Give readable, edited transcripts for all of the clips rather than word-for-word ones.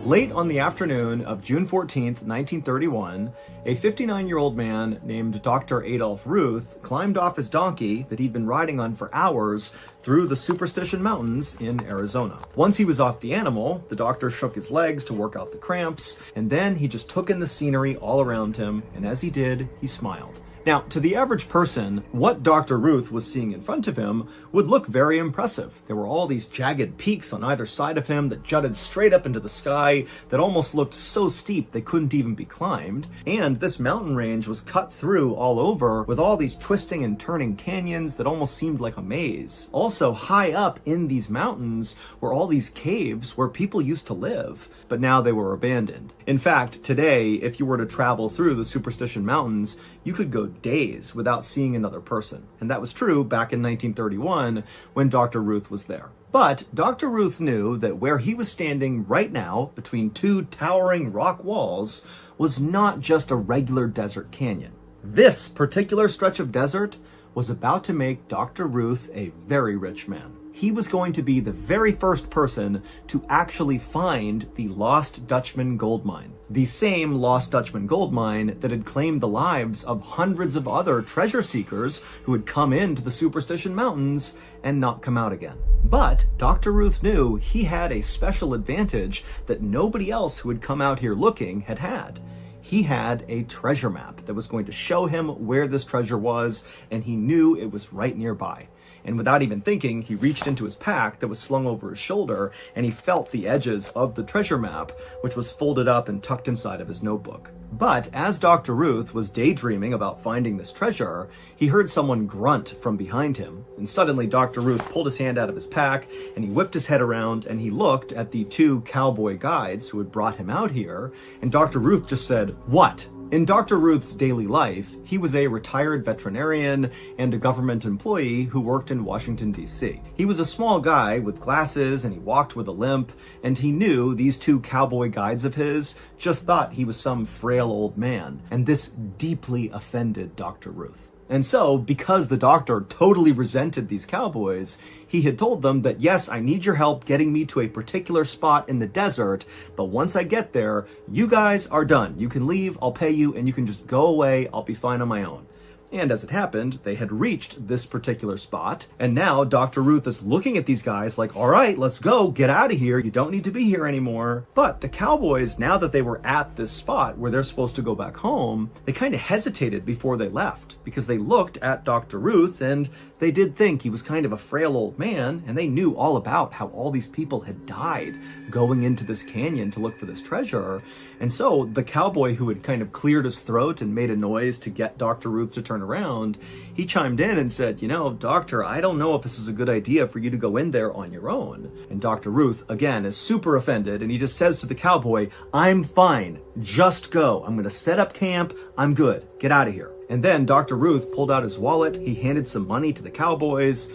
Late on the afternoon of June 14th, 1931, a 59-year-old man named Dr. Adolf Ruth climbed off his donkey that he'd been riding on for hours through the Superstition Mountains in Arizona. Once he was off the animal, the doctor shook his legs to work out the cramps, and then he just took in the scenery all around him, and as he did, he smiled. Now, to the average person, what Dr. Ruth was seeing in front of him would look very impressive. There were all these jagged peaks on either side of him that jutted straight up into the sky that almost looked so steep they couldn't even be climbed. And this mountain range was cut through all over with all these twisting and turning canyons that almost seemed like a maze. Also, high up in these mountains were all these caves where people used to live, but now they were abandoned. In fact, today, if you were to travel through the Superstition Mountains, you could go days without seeing another person. And that was true back in 1931 when Dr. Ruth was there. But Dr. Ruth knew that where he was standing right now, between two towering rock walls, was not just a regular desert canyon. This particular stretch of desert was about to make Dr. Ruth a very rich man. He was going to be the very first person to actually find the Lost Dutchman gold mine. The same Lost Dutchman gold mine that had claimed the lives of hundreds of other treasure seekers who had come into the Superstition Mountains and not come out again. But Dr. Ruth knew he had a special advantage that nobody else who had come out here looking had had. He had a treasure map that was going to show him where this treasure was, and he knew it was right nearby. And without even thinking, he reached into his pack that was slung over his shoulder, and he felt the edges of the treasure map, which was folded up and tucked inside of his notebook. But as Dr. Ruth was daydreaming about finding this treasure, he heard someone grunt from behind him. And suddenly Dr. Ruth pulled his hand out of his pack, and he whipped his head around, and he looked at the two cowboy guides who had brought him out here, and Dr. Ruth just said, "What?" In Dr. Ruth's daily life, he was a retired veterinarian and a government employee who worked in Washington, D.C. He was a small guy with glasses and he walked with a limp, and he knew these two cowboy guides of his just thought he was some frail old man, and this deeply offended Dr. Ruth. And so, because the doctor totally resented these cowboys, he had told them that, yes, I need your help getting me to a particular spot in the desert, but once I get there, you guys are done. You can leave, I'll pay you, and you can just go away. I'll be fine on my own. And as it happened, they had reached this particular spot, and now Dr. Ruth is looking at these guys like, all right, let's go, get out of here, you don't need to be here anymore. But the cowboys, now that they were at this spot where they're supposed to go back home, they kind of hesitated before they left, because they looked at Dr. Ruth and they did think he was kind of a frail old man, and they knew all about how all these people had died going into this canyon to look for this treasure. And so the cowboy who had kind of cleared his throat and made a noise to get Dr. Ruth to turn around, he chimed in and said, "You know, doctor, I don't know if this is a good idea for you to go in there on your own." And Dr. Ruth, again, is super offended, and he just says to the cowboy, "I'm fine, just go. I'm gonna set up camp, I'm good, get out of here." And then Dr. Ruth pulled out his wallet, he handed some money to the cowboys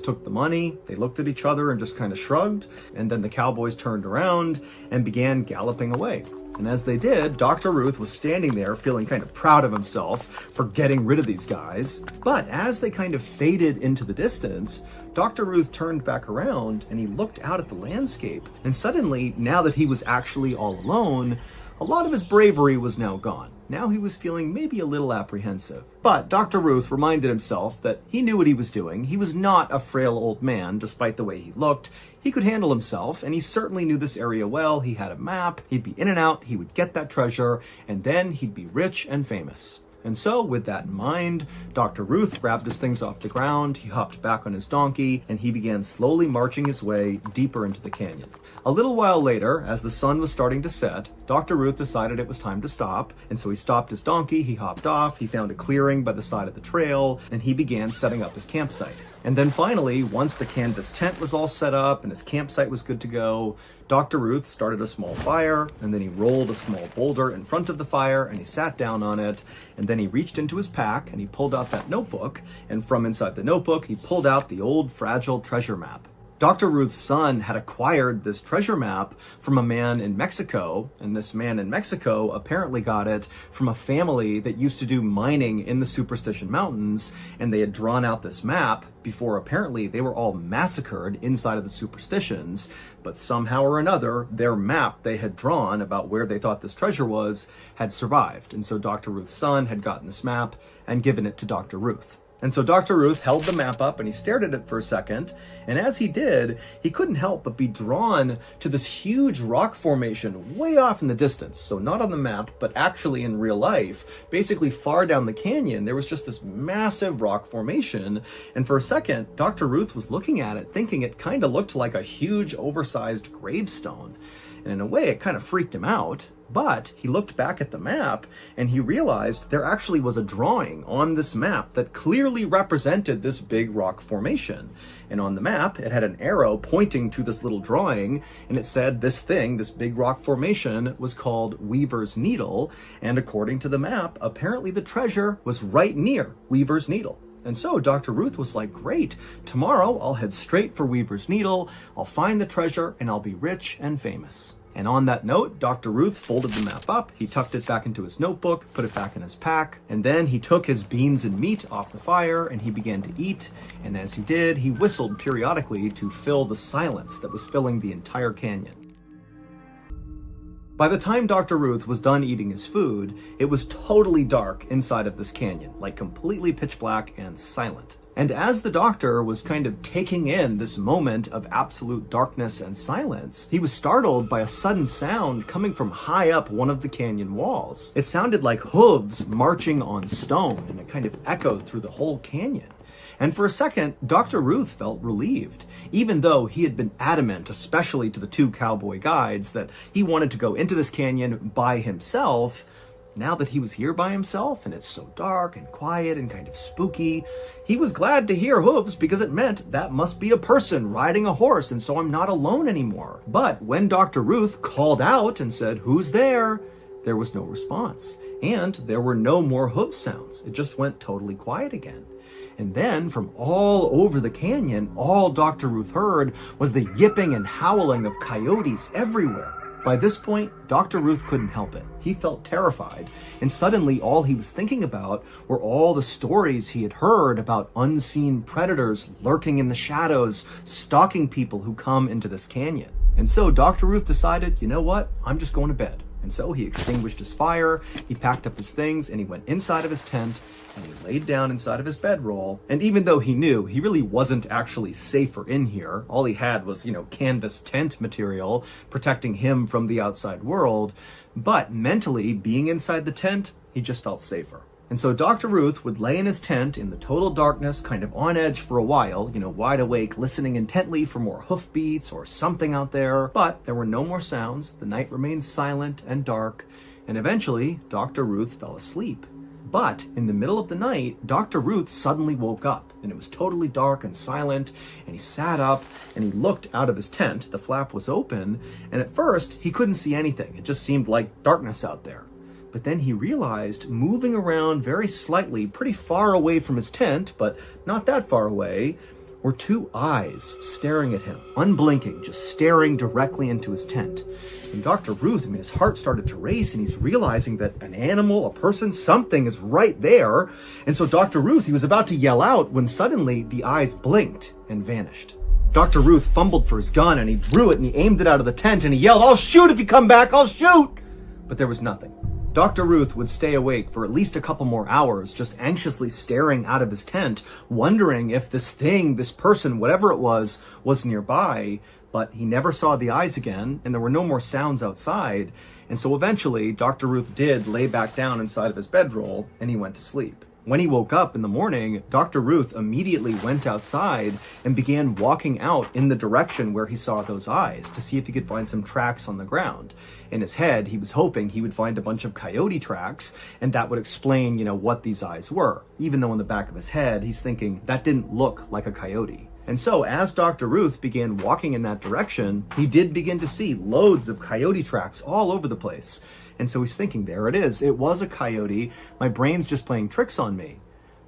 took the money, they looked at each other and just kind of shrugged, and then the cowboys turned around and began galloping away. And as they did, Dr. Ruth was standing there feeling kind of proud of himself for getting rid of these guys. But as they kind of faded into the distance, Dr. Ruth turned back around and he looked out at the landscape. And suddenly, now that he was actually all alone, a lot of his bravery was now gone. Now he was feeling maybe a little apprehensive. But Dr. Ruth reminded himself that he knew what he was doing. He was not a frail old man, despite the way he looked. He could handle himself, and he certainly knew this area well. He had a map, he'd be in and out, he would get that treasure, and then he'd be rich and famous. And so, with that in mind, Dr. Ruth grabbed his things off the ground, he hopped back on his donkey, and he began slowly marching his way deeper into the canyon. A little while later, as the sun was starting to set, Dr. Ruth decided it was time to stop, and so he stopped his donkey, he hopped off, he found a clearing by the side of the trail, and he began setting up his campsite. And then finally, once the canvas tent was all set up and his campsite was good to go, Dr. Ruth started a small fire, and then he rolled a small boulder in front of the fire and he sat down on it, and then he reached into his pack and he pulled out that notebook, and from inside the notebook he pulled out the old fragile treasure map. Dr. Ruth's son had acquired this treasure map from a man in Mexico, and this man in Mexico apparently got it from a family that used to do mining in the Superstition Mountains, and they had drawn out this map before apparently they were all massacred inside of the Superstitions, but somehow or another, their map they had drawn about where they thought this treasure was had survived, and so Dr. Ruth's son had gotten this map and given it to Dr. Ruth. And so Dr. Ruth held the map up and he stared at it for a second. And as he did, he couldn't help but be drawn to this huge rock formation way off in the distance. So not on the map, but actually in real life, basically far down the canyon, there was just this massive rock formation. And for a second, Dr. Ruth was looking at it, thinking it kind of looked like a huge oversized gravestone. And in a way, it kind of freaked him out. But he looked back at the map and he realized there actually was a drawing on this map that clearly represented this big rock formation. And on the map, it had an arrow pointing to this little drawing, and it said this thing, this big rock formation, was called Weaver's Needle. And according to the map, apparently the treasure was right near Weaver's Needle. And so Dr. Ruth was like, great, tomorrow I'll head straight for Weaver's Needle, I'll find the treasure, and I'll be rich and famous. And on that note, Dr. Ruth folded the map up, he tucked it back into his notebook, put it back in his pack, and then he took his beans and meat off the fire and he began to eat. And as he did, he whistled periodically to fill the silence that was filling the entire canyon. By the time Dr. Ruth was done eating his food, it was totally dark inside of this canyon, like completely pitch black and silent. And as the doctor was kind of taking in this moment of absolute darkness and silence, he was startled by a sudden sound coming from high up one of the canyon walls. It sounded like hooves marching on stone, and it kind of echoed through the whole canyon. And for a second, Dr. Ruth felt relieved, even though he had been adamant, especially to the two cowboy guides, that he wanted to go into this canyon by himself. Now that he was here by himself, and it's so dark and quiet and kind of spooky, he was glad to hear hooves because it meant that must be a person riding a horse, and so I'm not alone anymore. But when Dr. Ruth called out and said, "Who's there?" there was no response, and there were no more hoof sounds. It just went totally quiet again. And then from all over the canyon, all Dr. Ruth heard was the yipping and howling of coyotes everywhere. By this point, Dr. Ruth couldn't help it. He felt terrified, and suddenly all he was thinking about were all the stories he had heard about unseen predators lurking in the shadows, stalking people who come into this canyon. And so Dr. Ruth decided, you know what, I'm just going to bed. And so he extinguished his fire, he packed up his things, and he went inside of his tent, and he laid down inside of his bedroll. And even though he knew he really wasn't actually safer in here, all he had was, canvas tent material protecting him from the outside world, but mentally, being inside the tent, he just felt safer. And so Dr. Ruth would lay in his tent in the total darkness, kind of on edge for a while, wide awake, listening intently for more hoofbeats or something out there. But there were no more sounds, the night remained silent and dark, and eventually Dr. Ruth fell asleep. But in the middle of the night, Dr. Ruth suddenly woke up, and it was totally dark and silent, and he sat up and he looked out of his tent. The flap was open, and at first he couldn't see anything. It just seemed like darkness out there. But then he realized, moving around very slightly, pretty far away from his tent, but not that far away, were two eyes staring at him, unblinking, just staring directly into his tent. And Dr. Ruth, his heart started to race, and he's realizing that an animal, a person, something is right there. And so Dr. Ruth, he was about to yell out when suddenly the eyes blinked and vanished. Dr. Ruth fumbled for his gun, and he drew it, and he aimed it out of the tent, and he yelled, "I'll shoot if you come back, I'll shoot!" But there was nothing. Dr. Ruth would stay awake for at least a couple more hours, just anxiously staring out of his tent, wondering if this thing, this person, whatever it was nearby, but he never saw the eyes again, and there were no more sounds outside. And so eventually, Dr. Ruth did lay back down inside of his bedroll, and he went to sleep. When he woke up in the morning, Dr. Ruth immediately went outside and began walking out in the direction where he saw those eyes to see if he could find some tracks on the ground. In his head, he was hoping he would find a bunch of coyote tracks, and that would explain, what these eyes were. Even though in the back of his head, he's thinking that didn't look like a coyote. And so as Dr. Ruth began walking in that direction, he did begin to see loads of coyote tracks all over the place. And so he's thinking, there it is. It was a coyote. My brain's just playing tricks on me.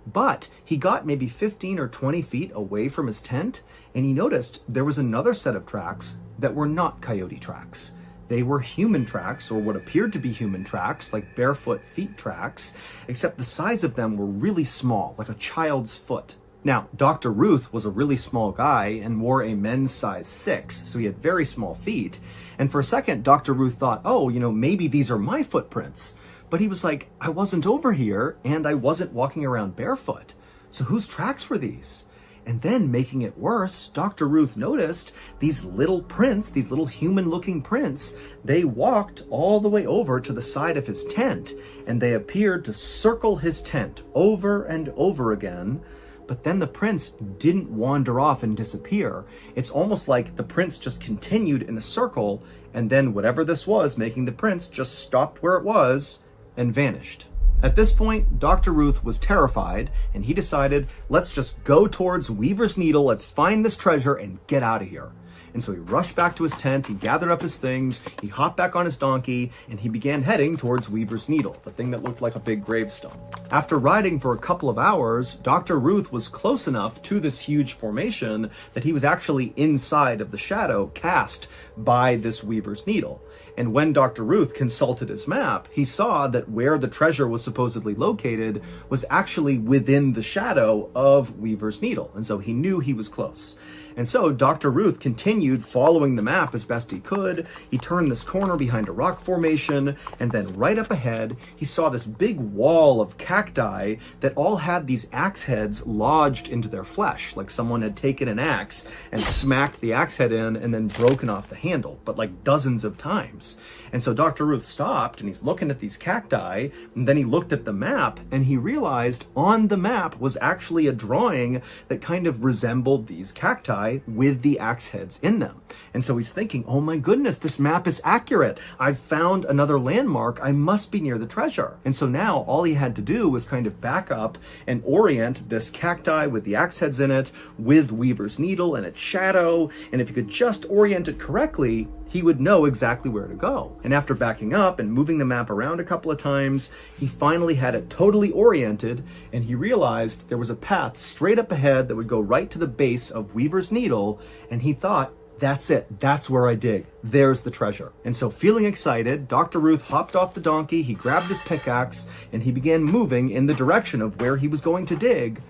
But he got maybe 15 or 20 feet away from his tent, and he noticed there was another set of tracks that were not coyote tracks. They were human tracks, or what appeared to be human tracks, like barefoot feet tracks, except the size of them were really small, like a child's foot. Now, Dr. Ruth was a really small guy and wore a men's size 6, so he had very small feet. And for a second, Dr. Ruth thought, oh, maybe these are my footprints. But he was like, I wasn't over here, and I wasn't walking around barefoot. So whose tracks were these? And then, making it worse, Dr. Ruth noticed these little prints, these little human-looking prints. They walked all the way over to the side of his tent, and they appeared to circle his tent over and over again. But then the prints didn't wander off and disappear. It's almost like the prints just continued in a circle, and then whatever this was making the prints just stopped where it was and vanished. At this point, Dr. Ruth was terrified, and he decided, let's just go towards Weaver's Needle, let's find this treasure and get out of here. And so he rushed back to his tent, he gathered up his things, he hopped back on his donkey, and he began heading towards Weaver's Needle, the thing that looked like a big gravestone. After riding for a couple of hours, Dr. Ruth was close enough to this huge formation that he was actually inside of the shadow cast by this Weaver's Needle. And when Dr. Ruth consulted his map, he saw that where the treasure was supposedly located was actually within the shadow of Weaver's Needle. And so he knew he was close. And so Dr. Ruth continued following the map as best he could. He turned this corner behind a rock formation, and then right up ahead, he saw this big wall of cacti that all had these axe heads lodged into their flesh, like someone had taken an axe and smacked the axe head in and then broken off the handle, but like dozens of times. And so Dr. Ruth stopped, and he's looking at these cacti, and then he looked at the map, and he realized on the map was actually a drawing that kind of resembled these cacti with the axe heads in them. And so he's thinking, oh my goodness, this map is accurate. I've found another landmark. I must be near the treasure. And so now all he had to do was kind of back up and orient this cacti with the axe heads in it, with Weaver's Needle and its shadow. And if he could just orient it correctly, he would know exactly where to go. And after backing up and moving the map around a couple of times, he finally had it totally oriented, and he realized there was a path straight up ahead that would go right to the base of Weaver's Needle, and he thought, that's it, that's where I dig, there's the treasure. And so feeling excited, Dr. Ruth hopped off the donkey, he grabbed his pickaxe, and he began moving in the direction of where he was going to dig.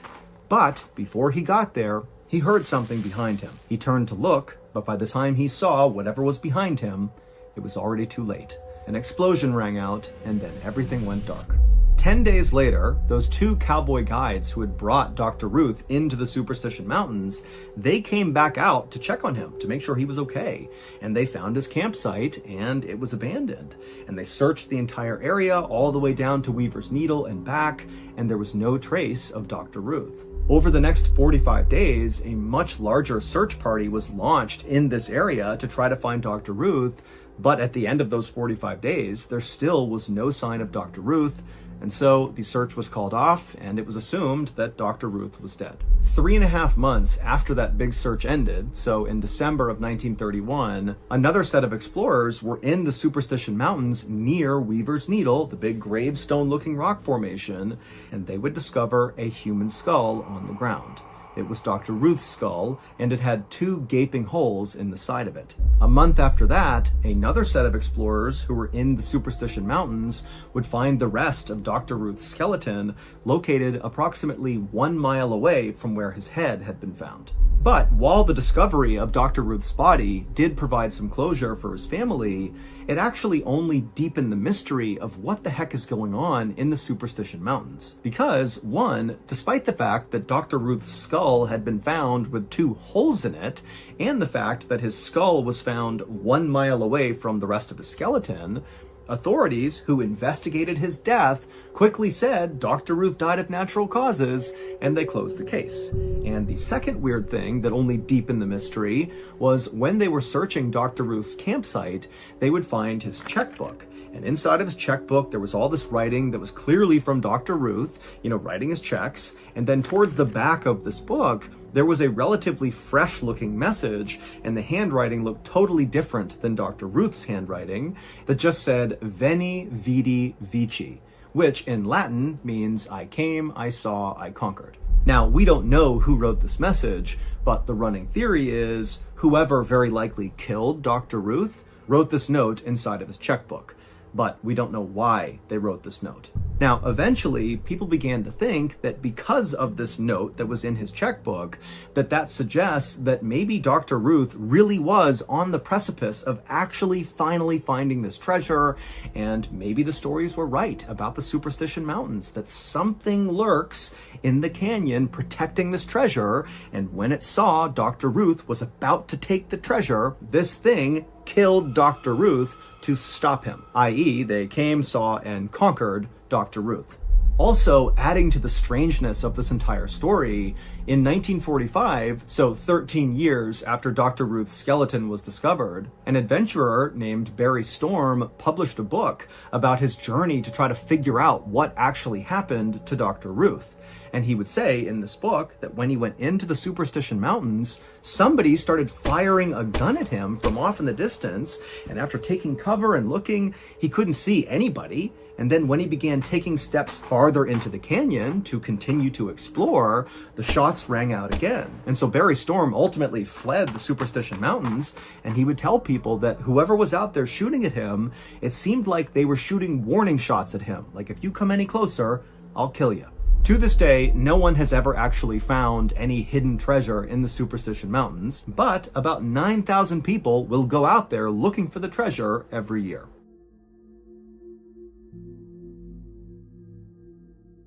But before he got there, he heard something behind him. He turned to look, but by the time he saw whatever was behind him, it was already too late. An explosion rang out, and then everything went dark. 10 days later, those 2 cowboy guides who had brought Dr. Ruth into the Superstition Mountains, they came back out to check on him, to make sure he was okay. And they found his campsite, and it was abandoned. And they searched the entire area, all the way down to Weaver's Needle and back, and there was no trace of Dr. Ruth. Over the next 45 days, a much larger search party was launched in this area to try to find Dr. Ruth, but at the end of those 45 days, there still was no sign of Dr. Ruth, and so the search was called off, and it was assumed that Dr. Ruth was dead. 3.5 months after that big search ended, so in December of 1931, another set of explorers were in the Superstition Mountains near Weaver's Needle, the big gravestone-looking rock formation, and they would discover a human skull on the ground. It was Dr. Ruth's skull, and it had 2 gaping holes in the side of it. A month after that, another set of explorers who were in the Superstition Mountains would find the rest of Dr. Ruth's skeleton located approximately 1 mile away from where his head had been found. But while the discovery of Dr. Ruth's body did provide some closure for his family, it actually only deepened the mystery of what the heck is going on in the Superstition Mountains. Because, one, despite the fact that Dr. Ruth's skull had been found with 2 holes in it, and the fact that his skull was found 1 mile away from the rest of his skeleton, authorities who investigated his death quickly said Dr. Ruth died of natural causes, and they closed the case. And the second weird thing that only deepened the mystery was when they were searching Dr. Ruth's campsite, they would find his checkbook. And inside of his checkbook, there was all this writing that was clearly from Dr. Ruth, writing his checks. And then towards the back of this book, there was a relatively fresh-looking message, and the handwriting looked totally different than Dr. Ruth's handwriting, that just said, Veni, Vidi, Vici, which in Latin means I came, I saw, I conquered. Now, we don't know who wrote this message, but the running theory is whoever very likely killed Dr. Ruth wrote this note inside of his checkbook. But we don't know why they wrote this note. Now, eventually, people began to think that because of this note that was in his checkbook, that suggests that maybe Dr. Ruth really was on the precipice of actually finally finding this treasure, and maybe the stories were right about the Superstition Mountains, that something lurks in the canyon protecting this treasure, and when it saw Dr. Ruth was about to take the treasure, this thing killed Dr. Ruth to stop him, i.e. they came, saw, and conquered Dr. Ruth. Also, adding to the strangeness of this entire story, in 1945, so 13 years after Dr. Ruth's skeleton was discovered, an adventurer named Barry Storm published a book about his journey to try to figure out what actually happened to Dr. Ruth. And he would say in this book that when he went into the Superstition Mountains, somebody started firing a gun at him from off in the distance. And after taking cover and looking, he couldn't see anybody. And then when he began taking steps farther into the canyon to continue to explore, the shots rang out again. And so Barry Storm ultimately fled the Superstition Mountains, and he would tell people that whoever was out there shooting at him, it seemed like they were shooting warning shots at him. Like, if you come any closer, I'll kill you. To this day, no one has ever actually found any hidden treasure in the Superstition Mountains, but about 9,000 people will go out there looking for the treasure every year.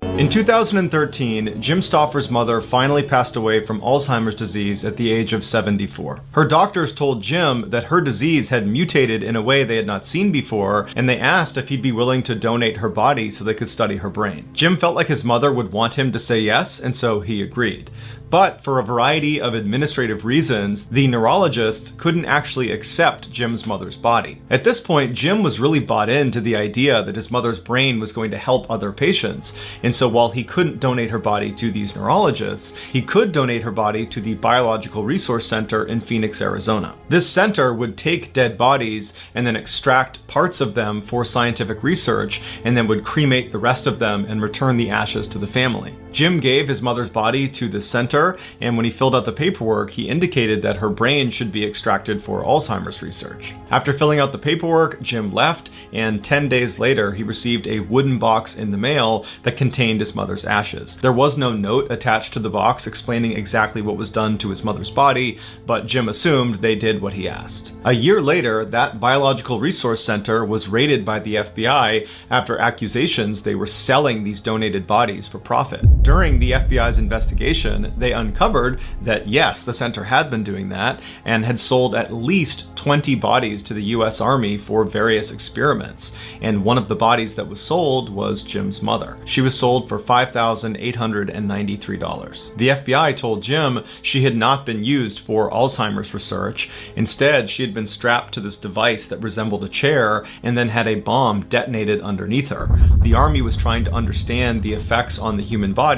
In 2013, Jim Stauffer's mother finally passed away from Alzheimer's disease at the age of 74. Her doctors told Jim that her disease had mutated in a way they had not seen before, and they asked if he'd be willing to donate her body so they could study her brain. Jim felt like his mother would want him to say yes, and so he agreed. But for a variety of administrative reasons, the neurologists couldn't actually accept Jim's mother's body. At this point, Jim was really bought into the idea that his mother's brain was going to help other patients, and so while he couldn't donate her body to these neurologists, he could donate her body to the Biological Resource Center in Phoenix, Arizona. This center would take dead bodies and then extract parts of them for scientific research, and then would cremate the rest of them and return the ashes to the family. Jim gave his mother's body to the center, and when he filled out the paperwork, he indicated that her brain should be extracted for Alzheimer's research. After filling out the paperwork, Jim left, and 10 days later, he received a wooden box in the mail that contained his mother's ashes. There was no note attached to the box explaining exactly what was done to his mother's body, but Jim assumed they did what he asked. A year later, that Biological Resource Center was raided by the FBI after accusations they were selling these donated bodies for profit. During the FBI's investigation, they uncovered that yes, the center had been doing that and had sold at least 20 bodies to the US Army for various experiments. And one of the bodies that was sold was Jim's mother. She was sold for $5,893. The FBI told Jim she had not been used for Alzheimer's research. Instead, she had been strapped to this device that resembled a chair and then had a bomb detonated underneath her. The Army was trying to understand the effects on the human body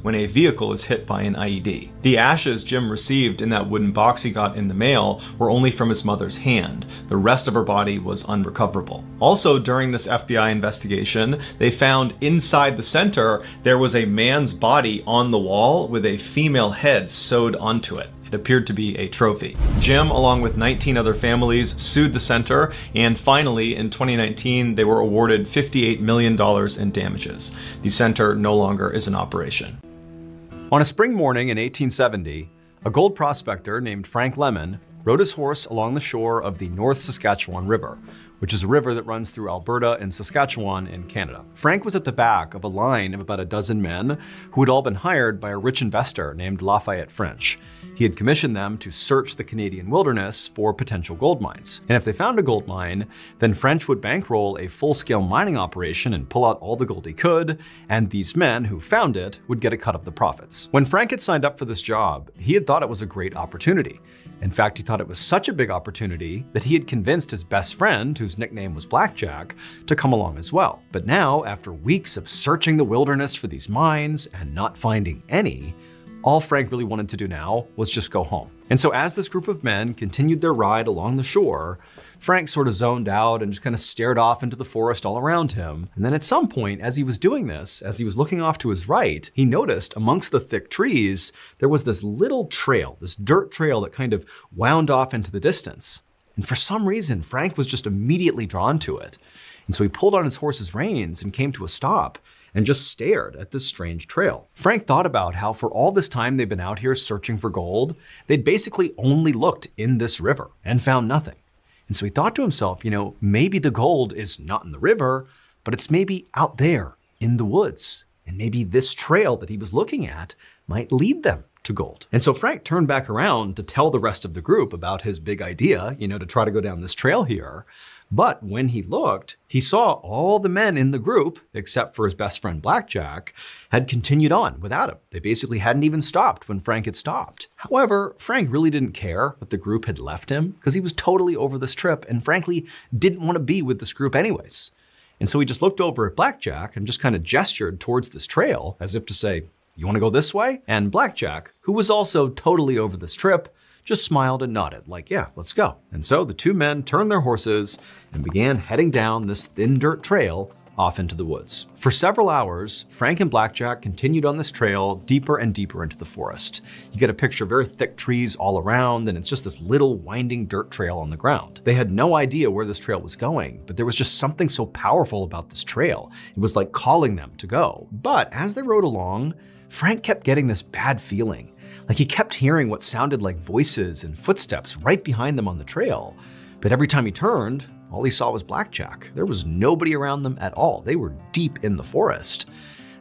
when a vehicle is hit by an IED. The ashes Jim received in that wooden box he got in the mail were only from his mother's hand. The rest of her body was unrecoverable. Also, during this FBI investigation, they found inside the center there was a man's body on the wall with a female head sewed onto it. It appeared to be a trophy. Jim, along with 19 other families, sued the center, and finally, in 2019, they were awarded $58 million in damages. The center no longer is in operation. On a spring morning in 1870, a gold prospector named Frank Lemon rode his horse along the shore of the North Saskatchewan River, which is a river that runs through Alberta and Saskatchewan in Canada. Frank was at the back of a line of about a dozen men who had all been hired by a rich investor named Lafayette French. He had commissioned them to search the Canadian wilderness for potential gold mines. And if they found a gold mine, then French would bankroll a full-scale mining operation and pull out all the gold he could, and these men who found it would get a cut of the profits. When Frank had signed up for this job, he had thought it was a great opportunity. In fact, he thought it was such a big opportunity that he had convinced his best friend, whose nickname was Blackjack, to come along as well. But now, after weeks of searching the wilderness for these mines and not finding any, all Frank really wanted to do now was just go home. And so as this group of men continued their ride along the shore, Frank sort of zoned out and just kind of stared off into the forest all around him. And then at some point, as he was doing this, as he was looking off to his right, he noticed amongst the thick trees, there was this little trail, this dirt trail that kind of wound off into the distance. And for some reason, Frank was just immediately drawn to it. And so he pulled on his horse's reins and came to a stop and just stared at this strange trail. Frank thought about how for all this time they've been out here searching for gold, they'd basically only looked in this river and found nothing. And so he thought to himself, maybe the gold is not in the river, but it's maybe out there in the woods. And maybe this trail that he was looking at might lead them to gold. And so Frank turned back around to tell the rest of the group about his big idea, to try to go down this trail here. But when he looked, he saw all the men in the group, except for his best friend Blackjack, had continued on without him. They basically hadn't even stopped when Frank had stopped. However, Frank really didn't care that the group had left him because he was totally over this trip and frankly didn't want to be with this group anyways. And so he just looked over at Blackjack and just kind of gestured towards this trail as if to say, "You want to go this way?" And Blackjack, who was also totally over this trip, just smiled and nodded like, "Yeah, let's go." And so the two men turned their horses and began heading down this thin dirt trail off into the woods. For several hours, Frank and Blackjack continued on this trail deeper and deeper into the forest. You get a picture of very thick trees all around, and it's just this little winding dirt trail on the ground. They had no idea where this trail was going, but there was just something so powerful about this trail. It was like calling them to go. But as they rode along, Frank kept getting this bad feeling. Like he kept hearing what sounded like voices and footsteps right behind them on the trail. But every time he turned, all he saw was Blackjack. There was nobody around them at all. They were deep in the forest.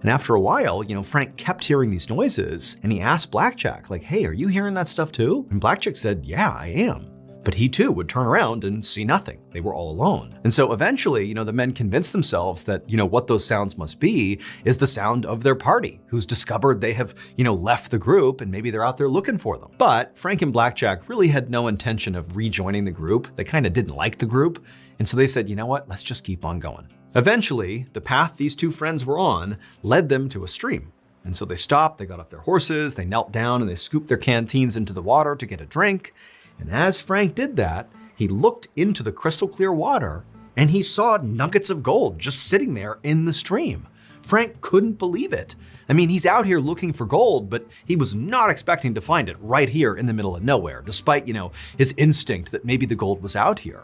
And after a while, Frank kept hearing these noises and he asked Blackjack, like, "Hey, are you hearing that stuff too?" And Blackjack said, "Yeah, I am." But he too would turn around and see nothing. They were all alone. And so eventually, the men convinced themselves that, what those sounds must be is the sound of their party, who's discovered they have, left the group and maybe they're out there looking for them. But Frank and Blackjack really had no intention of rejoining the group. They kind of didn't like the group. And so they said, let's just keep on going. Eventually, the path these two friends were on led them to a stream. And so they stopped, they got off their horses, they knelt down and they scooped their canteens into the water to get a drink. And as Frank did that, he looked into the crystal clear water and he saw nuggets of gold just sitting there in the stream. Frank couldn't believe it. I mean, he's out here looking for gold, but he was not expecting to find it right here in the middle of nowhere, despite, his instinct that maybe the gold was out here.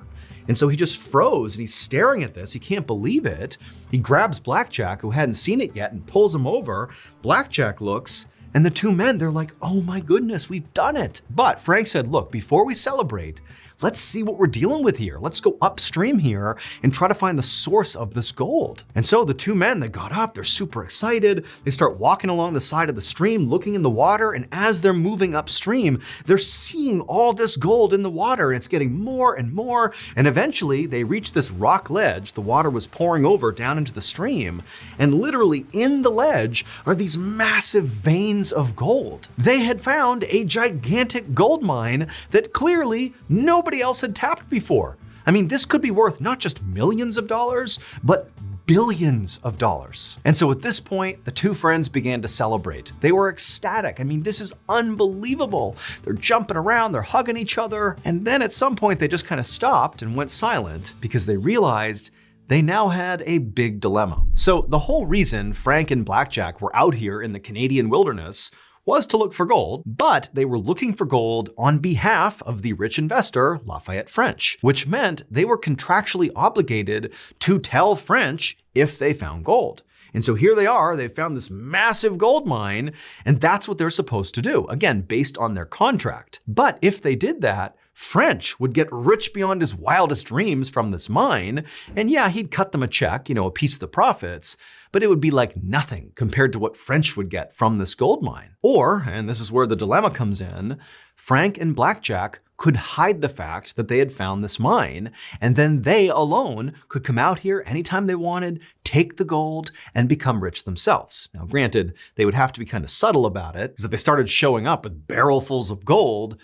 And so he just froze and he's staring at this. He can't believe it. He grabs Blackjack, who hadn't seen it yet, and pulls him over. Blackjack looks, and the two men, they're like, "Oh my goodness, we've done it." But Frank said, "Look, before we celebrate, let's see what we're dealing with here. Let's go upstream here and try to find the source of this gold." And so the two men, they got up, they're super excited. They start walking along the side of the stream, looking in the water. And as they're moving upstream, they're seeing all this gold in the water. And it's getting more and more. And eventually they reach this rock ledge. The water was pouring over down into the stream. And literally in the ledge are these massive veins of gold. They had found a gigantic gold mine that clearly nobody else had tapped before. I mean, this could be worth not just millions of dollars, but billions of dollars. And so at this point, the two friends began to celebrate. They were ecstatic. I mean, this is unbelievable. They're jumping around, they're hugging each other. And then at some point, they just kind of stopped and went silent because they realized they now had a big dilemma. So the whole reason Frank and Blackjack were out here in the Canadian wilderness was to look for gold, but they were looking for gold on behalf of the rich investor, Lafayette French, which meant they were contractually obligated to tell French if they found gold. And so here they are, they found this massive gold mine, and that's what they're supposed to do, again, based on their contract. But if they did that, French would get rich beyond his wildest dreams from this mine. And yeah, he'd cut them a check, a piece of the profits, but it would be like nothing compared to what French would get from this gold mine. Or, and this is where the dilemma comes in, Frank and Blackjack could hide the fact that they had found this mine, and then they alone could come out here anytime they wanted, take the gold, and become rich themselves. Now, granted, they would have to be kind of subtle about it, because if they started showing up with barrelfuls of gold,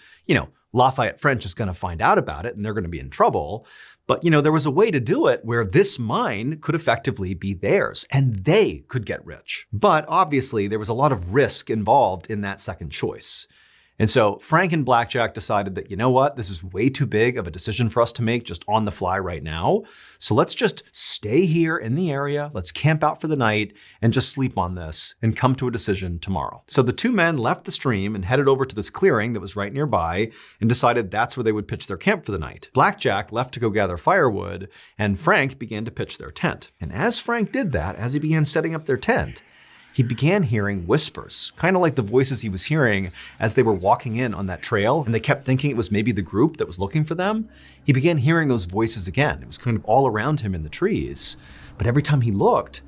Lafayette French is going to find out about it and they're going to be in trouble. But, there was a way to do it where this mine could effectively be theirs and they could get rich. But obviously there was a lot of risk involved in that second choice. And so Frank and Blackjack decided that, you know what, this is way too big of a decision for us to make just on the fly right now. So let's just stay here in the area, let's camp out for the night and just sleep on this and come to a decision tomorrow. So the two men left the stream and headed over to this clearing that was right nearby and decided that's where they would pitch their camp for the night. Blackjack left to go gather firewood and Frank began to pitch their tent. And as Frank did that, as he began setting up their tent, he began hearing whispers, kind of like the voices he was hearing as they were walking in on that trail, and they kept thinking it was maybe the group that was looking for them. He began hearing those voices again. It was kind of all around him in the trees. But every time he looked,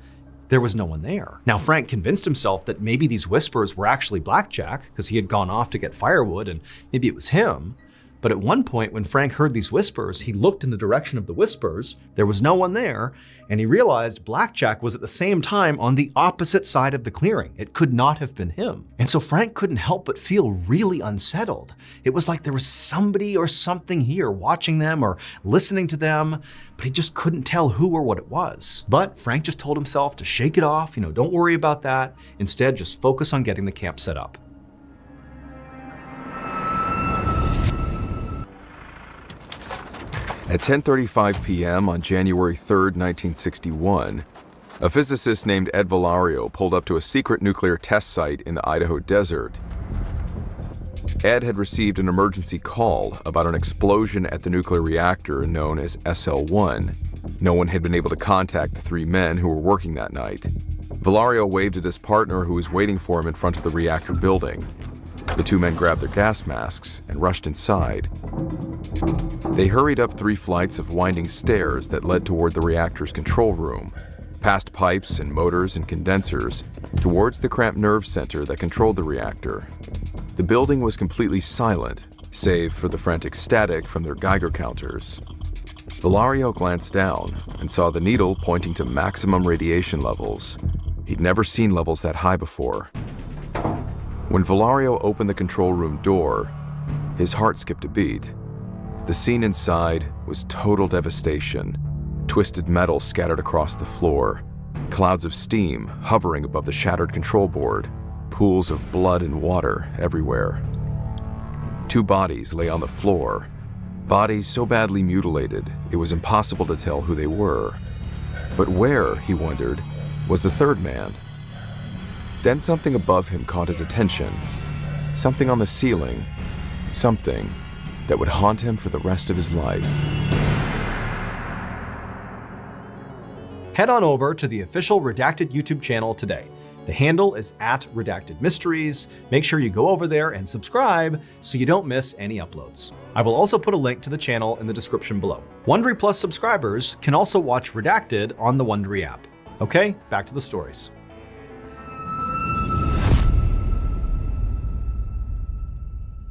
there was no one there. Now, Frank convinced himself that maybe these whispers were actually Blackjack, because he had gone off to get firewood and maybe it was him. But at one point, when Frank heard these whispers, he looked in the direction of the whispers. There was no one there, and he realized Blackjack was at the same time on the opposite side of the clearing. It could not have been him. And so Frank couldn't help but feel really unsettled. It was like there was somebody or something here watching them or listening to them, but he just couldn't tell who or what it was. But Frank just told himself to shake it off, don't worry about that. Instead, just focus on getting the camp set up. At 10:35 p.m. on January 3, 1961, a physicist named Ed Valario pulled up to a secret nuclear test site in the Idaho desert. Ed had received an emergency call about an explosion at the nuclear reactor known as SL-1. No one had been able to contact the three men who were working that night. Valario waved at his partner who was waiting for him in front of the reactor building. The two men grabbed their gas masks and rushed inside. They hurried up 3 flights of winding stairs that led toward the reactor's control room, past pipes and motors and condensers, towards the cramped nerve center that controlled the reactor. The building was completely silent, save for the frantic static from their Geiger counters. Valario glanced down and saw the needle pointing to maximum radiation levels. He'd never seen levels that high before. When Valario opened the control room door, his heart skipped a beat. The scene inside was total devastation. Twisted metal scattered across the floor, clouds of steam hovering above the shattered control board, pools of blood and water everywhere. 2 bodies lay on the floor, bodies so badly mutilated it was impossible to tell who they were. But where, he wondered, was the third man? Then something above him caught his attention. Something on the ceiling. Something that would haunt him for the rest of his life. Head on over to the official Redacted YouTube channel today. The handle is @RedactedMysteries. Make sure you go over there and subscribe so you don't miss any uploads. I will also put a link to the channel in the description below. Wondery Plus subscribers can also watch Redacted on the Wondery app. Okay, back to the stories.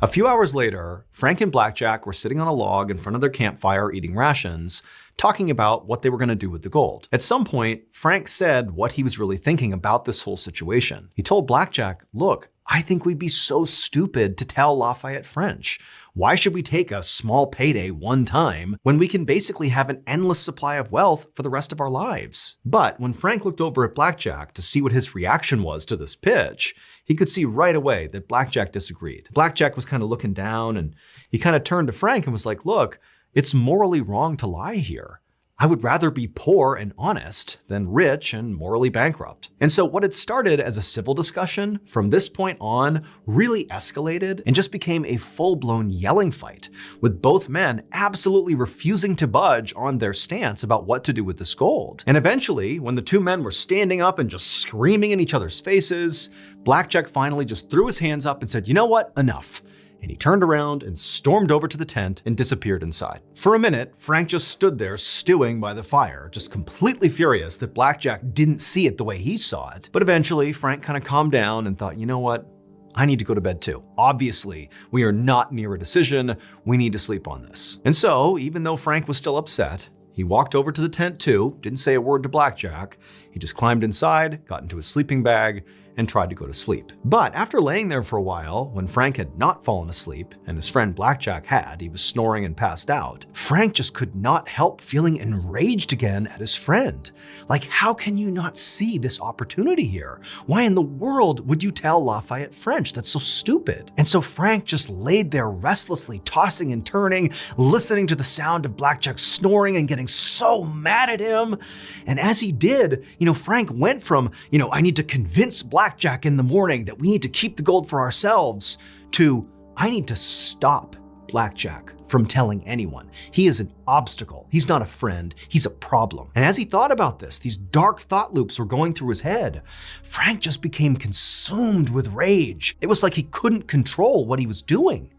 A few hours later, Frank and Blackjack were sitting on a log in front of their campfire eating rations, talking about what they were going to do with the gold. At some point, Frank said what he was really thinking about this whole situation. He told Blackjack, "Look, I think we'd be so stupid to tell Lafayette French. Why should we take a small payday one time when we can basically have an endless supply of wealth for the rest of our lives?" But when Frank looked over at Blackjack to see what his reaction was to this pitch, he could see right away that Blackjack disagreed. Blackjack was kind of looking down and he kind of turned to Frank and was like, "Look, it's morally wrong to lie here. I would rather be poor and honest than rich and morally bankrupt." And so what had started as a civil discussion from this point on really escalated and just became a full-blown yelling fight, with both men absolutely refusing to budge on their stance about what to do with this gold. And eventually, when the two men were standing up and just screaming in each other's faces, Blackjack finally just threw his hands up and said, "You know what? Enough." And he turned around and stormed over to the tent and disappeared inside. For a minute, Frank just stood there stewing by the fire, just completely furious that Blackjack didn't see it the way he saw it. But eventually, Frank kind of calmed down and thought, you know what? I need to go to bed too. Obviously, we are not near a decision. We need to sleep on this. And so, even though Frank was still upset, he walked over to the tent too, didn't say a word to Blackjack. He just climbed inside, got into his sleeping bag, and tried to go to sleep. But after laying there for a while, when Frank had not fallen asleep and his friend Blackjack had, he was snoring and passed out, Frank just could not help feeling enraged again at his friend. Like, how can you not see this opportunity here? Why in the world would you tell Lafayette French? That's so stupid. And so Frank just laid there restlessly, tossing and turning, listening to the sound of Blackjack snoring and getting so mad at him. And as he did, Frank went from, I need to convince Blackjack in the morning that we need to keep the gold for ourselves, to I need to stop Blackjack from telling anyone. He is an obstacle. He's not a friend. He's a problem. And as he thought about this, these dark thought loops were going through his head. Frank just became consumed with rage. It was like he couldn't control what he was doing.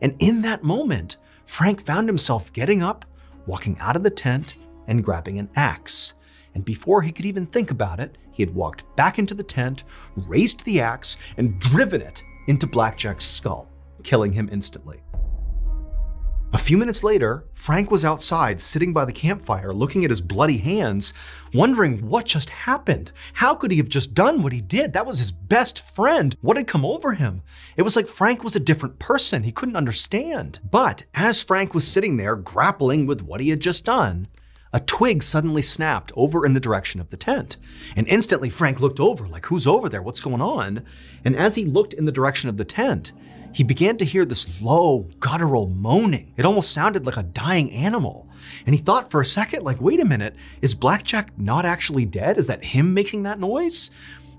And in that moment, Frank found himself getting up, walking out of the tent, and grabbing an axe. And before he could even think about it, he had walked back into the tent, raised the axe, and driven it into Blackjack's skull, killing him instantly. A few minutes later, Frank was outside sitting by the campfire looking at his bloody hands, wondering what just happened. How could he have just done what he did? That was his best friend. What had come over him? It was like Frank was a different person. He couldn't understand. But as Frank was sitting there grappling with what he had just done, a twig suddenly snapped over in the direction of the tent. And instantly Frank looked over, like, who's over there? What's going on? And as he looked in the direction of the tent, he began to hear this low, guttural moaning. It almost sounded like a dying animal. And he thought for a second, like, wait a minute, is Blackjack not actually dead? Is that him making that noise?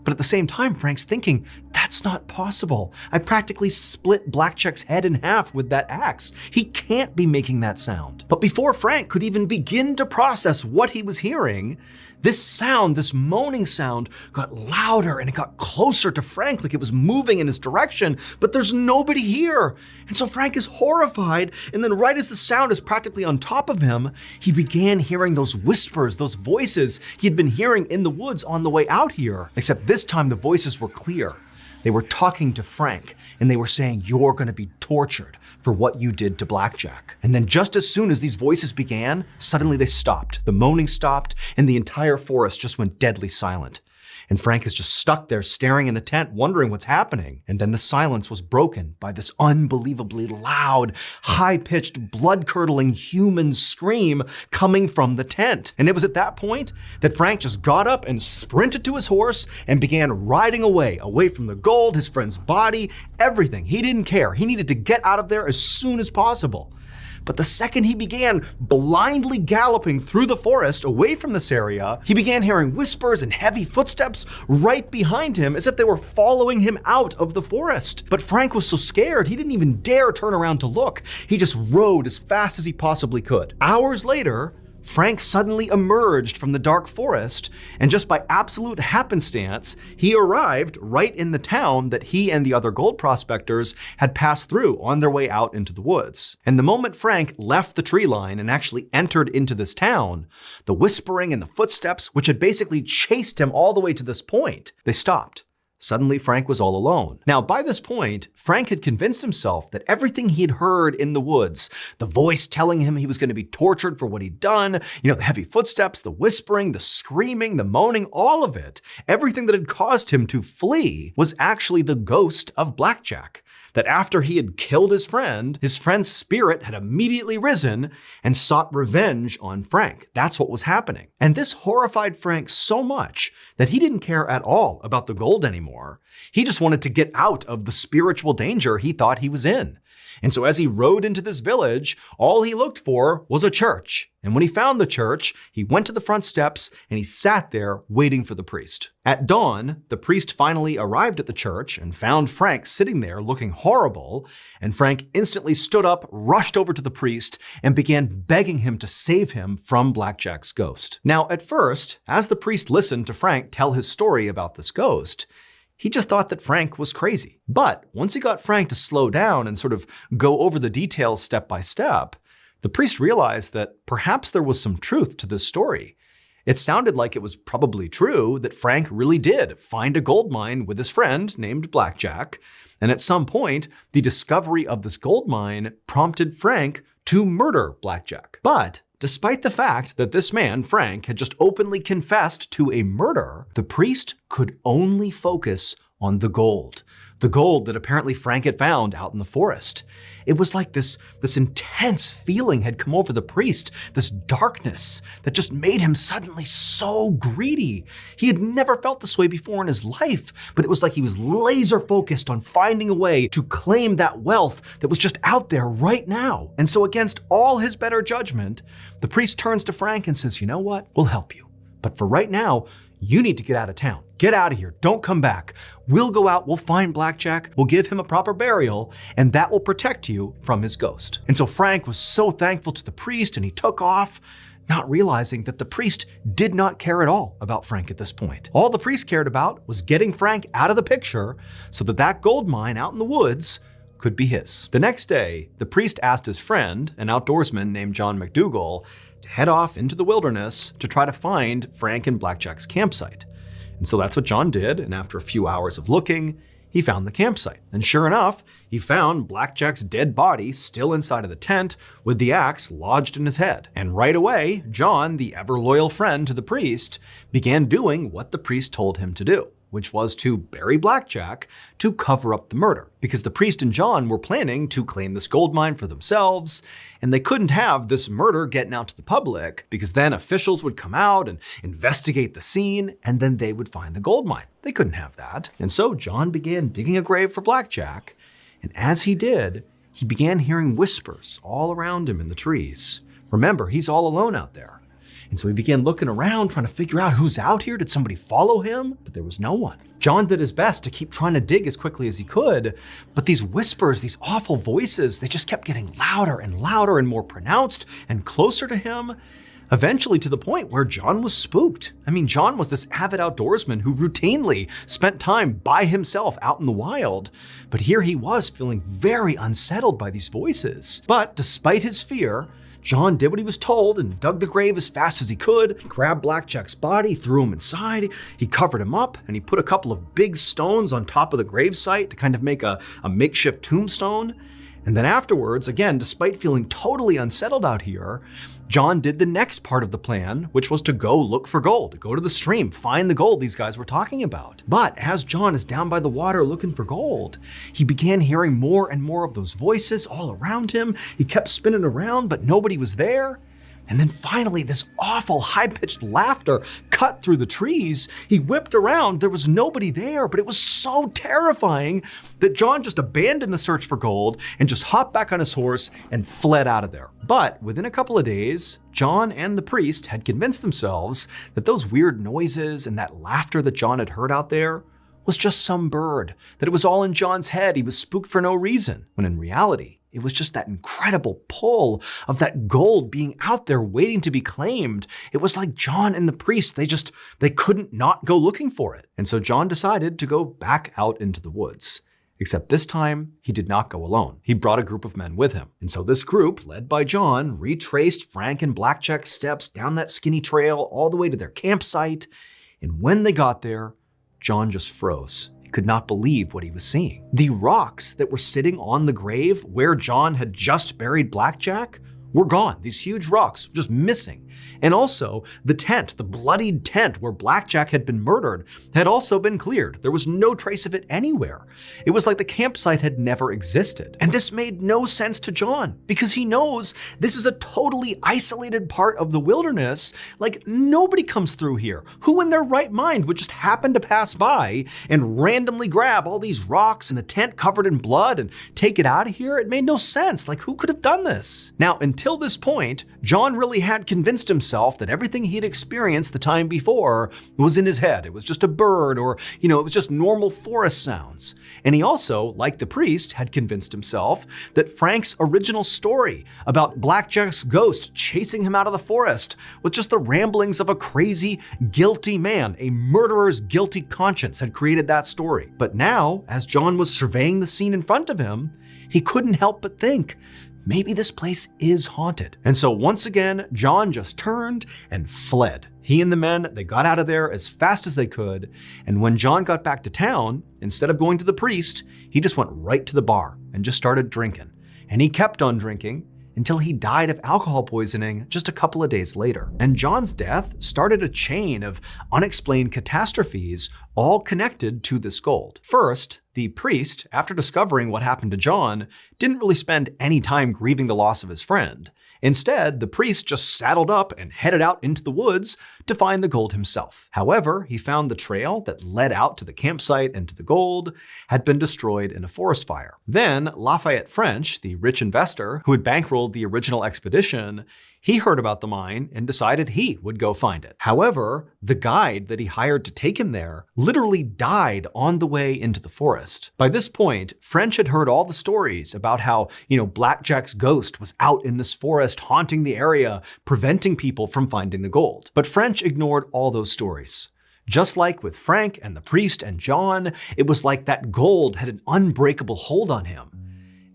But at the same time, Frank's thinking, that's not possible. I practically split Blackjack's head in half with that axe. He can't be making that sound. But before Frank could even begin to process what he was hearing, this sound, this moaning sound, got louder and it got closer to Frank, like it was moving in his direction, but there's nobody here. And so Frank is horrified, and then right as the sound is practically on top of him, he began hearing those whispers, those voices he had been hearing in the woods on the way out here. Except this time the voices were clear. They were talking to Frank, and they were saying, you're gonna be tortured for what you did to Blackjack. And then just as soon as these voices began, suddenly they stopped. The moaning stopped, and the entire forest just went deadly silent. And Frank is just stuck there staring in the tent, wondering what's happening. And then the silence was broken by this unbelievably loud, high-pitched, blood-curdling human scream coming from the tent. And it was at that point that Frank just got up and sprinted to his horse and began riding away from the gold, his friend's body, everything. He didn't care. He needed to get out of there as soon as possible. But the second he began blindly galloping through the forest away from this area, he began hearing whispers and heavy footsteps right behind him as if they were following him out of the forest. But Frank was so scared, he didn't even dare turn around to look. He just rode as fast as he possibly could. Hours later, Frank suddenly emerged from the dark forest, and just by absolute happenstance, he arrived right in the town that he and the other gold prospectors had passed through on their way out into the woods. And the moment Frank left the tree line and actually entered into this town, the whispering and the footsteps, which had basically chased him all the way to this point, they stopped. Suddenly, Frank was all alone. Now, by this point, Frank had convinced himself that everything he had heard in the woods, the voice telling him he was going to be tortured for what he'd done, the heavy footsteps, the whispering, the screaming, the moaning, all of it, everything that had caused him to flee was actually the ghost of Blackjack. That after he had killed his friend's spirit had immediately risen and sought revenge on Frank. That's what was happening. And this horrified Frank so much that he didn't care at all about the gold anymore. He just wanted to get out of the spiritual danger he thought he was in. And so as he rode into this village, all he looked for was a church. And when he found the church, he went to the front steps and he sat there waiting for the priest. At dawn, the priest finally arrived at the church and found Frank sitting there looking horrible. And Frank instantly stood up, rushed over to the priest, and began begging him to save him from Blackjack's ghost. Now, at first, as the priest listened to Frank tell his story about this ghost, he just thought that Frank was crazy. But once he got Frank to slow down and sort of go over the details step by step, the priest realized that perhaps there was some truth to this story. It sounded like it was probably true that Frank really did find a gold mine with his friend named Blackjack, and at some point, the discovery of this gold mine prompted Frank to murder Blackjack. But despite the fact that this man, Frank, had just openly confessed to a murder, the priest could only focus on the gold. The gold that apparently Frank had found out in the forest. It was like this intense feeling had come over the priest, this darkness that just made him suddenly so greedy. He had never felt this way before in his life, but it was like he was laser focused on finding a way to claim that wealth that was just out there right now. And so against all his better judgment, the priest turns to Frank and says, "You know what? We'll help you. But for right now, you need to get out of town. Get out of here. Don't come back. We'll go out, we'll find Blackjack, we'll give him a proper burial, and that will protect you from his ghost." And so Frank was so thankful to the priest, and he took off, not realizing that the priest did not care at all about Frank at this point. All the priest cared about was getting Frank out of the picture so that that gold mine out in the woods could be his. The next day, the priest asked his friend, an outdoorsman named John McDougal, to head off into the wilderness to try to find Frank and Blackjack's campsite. And so that's what John did, and after a few hours of looking, he found the campsite. And sure enough, he found Blackjack's dead body still inside of the tent with the axe lodged in his head. And right away, John, the ever-loyal friend to the priest, began doing what the priest told him to do, which was to bury Blackjack to cover up the murder. Because the priest and John were planning to claim this gold mine for themselves, and they couldn't have this murder getting out to the public, because then officials would come out and investigate the scene, and then they would find the gold mine. They couldn't have that. And so John began digging a grave for Blackjack, and as he did, he began hearing whispers all around him in the trees. Remember, he's all alone out there. And so he began looking around, trying to figure out who's out here. Did somebody follow him? But there was no one. John did his best to keep trying to dig as quickly as he could, but these whispers, these awful voices, they just kept getting louder and louder and more pronounced and closer to him, eventually to the point where John was spooked. I mean, John was this avid outdoorsman who routinely spent time by himself out in the wild, but here he was feeling very unsettled by these voices. But despite his fear, John did what he was told and dug the grave as fast as he could. He grabbed Blackjack's body, threw him inside, he covered him up, and he put a couple of big stones on top of the gravesite to kind of make a makeshift tombstone. And then afterwards, again, despite feeling totally unsettled out here, John did the next part of the plan, which was to go look for gold, go to the stream, find the gold these guys were talking about. But as John is down by the water looking for gold, he began hearing more and more of those voices all around him. He kept spinning around, but nobody was there. And then finally, this awful high-pitched laughter cut through the trees. He whipped around, there was nobody there, but it was so terrifying that John just abandoned the search for gold and just hopped back on his horse and fled out of there. But within a couple of days, John and the priest had convinced themselves that those weird noises and that laughter that John had heard out there was just some bird, that it was all in John's head, he was spooked for no reason, when in reality, it was just that incredible pull of that gold being out there waiting to be claimed. It was like John and the priest, they couldn't not go looking for it. And so John decided to go back out into the woods. Except this time, he did not go alone. He brought a group of men with him. And so this group, led by John, retraced Frank and Blackjack's steps down that skinny trail all the way to their campsite. And when they got there, John just froze. He could not believe what he was seeing. The rocks that were sitting on the grave where John had just buried Blackjack were gone. These huge rocks just missing. And also, the tent, the bloodied tent where Blackjack had been murdered, had also been cleared. There was no trace of it anywhere. It was like the campsite had never existed. And this made no sense to John, because he knows this is a totally isolated part of the wilderness. Like, nobody comes through here. Who in their right mind would just happen to pass by and randomly grab all these rocks and the tent covered in blood and take it out of here? It made no sense. Like, who could have done this? Now, until this point, John really had convinced himself that everything he'd experienced the time before was in his head. It was just a bird, or, it was just normal forest sounds. And he also, like the priest, had convinced himself that Frank's original story about Blackjack's ghost chasing him out of the forest was just the ramblings of a crazy, guilty man. A murderer's guilty conscience had created that story. But now, as John was surveying the scene in front of him, he couldn't help but think, maybe this place is haunted. And so once again, John just turned and fled. He and the men, they got out of there as fast as they could. And when John got back to town, instead of going to the priest, he just went right to the bar and just started drinking. And he kept on drinking. until he died of alcohol poisoning just a couple of days later. And John's death started a chain of unexplained catastrophes, all connected to this gold. First, the priest, after discovering what happened to John, didn't really spend any time grieving the loss of his friend. Instead, the priest just saddled up and headed out into the woods to find the gold himself. However, he found the trail that led out to the campsite and to the gold had been destroyed in a forest fire. Then, Lafayette French, the rich investor who had bankrolled the original expedition, he heard about the mine and decided he would go find it. However, the guide that he hired to take him there literally died on the way into the forest. By this point, French had heard all the stories about how, Blackjack's ghost was out in this forest haunting the area, preventing people from finding the gold. But French ignored all those stories. Just like with Frank and the priest and John, it was like that gold had an unbreakable hold on him.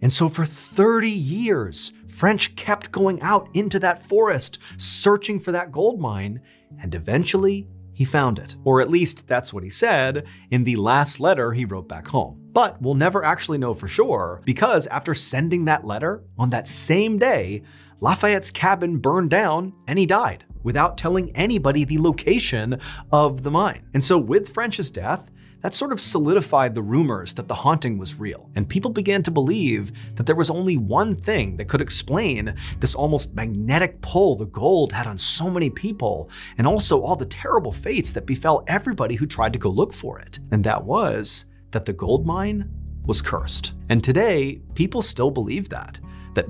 And so for 30 years, French kept going out into that forest, searching for that gold mine, and eventually he found it. Or at least that's what he said in the last letter he wrote back home. But we'll never actually know for sure, because after sending that letter on that same day, Lafayette's cabin burned down and he died without telling anybody the location of the mine. And so with French's death, that sort of solidified the rumors that the haunting was real, and people began to believe that there was only one thing that could explain this almost magnetic pull the gold had on so many people, and also all the terrible fates that befell everybody who tried to go look for it. And that was that the gold mine was cursed. And today, people still believe that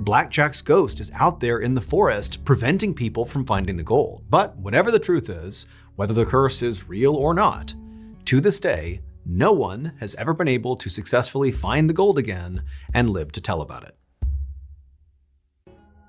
Blackjack's ghost is out there in the forest preventing people from finding the gold. But whatever the truth is, whether the curse is real or not, to this day, no one has ever been able to successfully find the gold again and live to tell about it.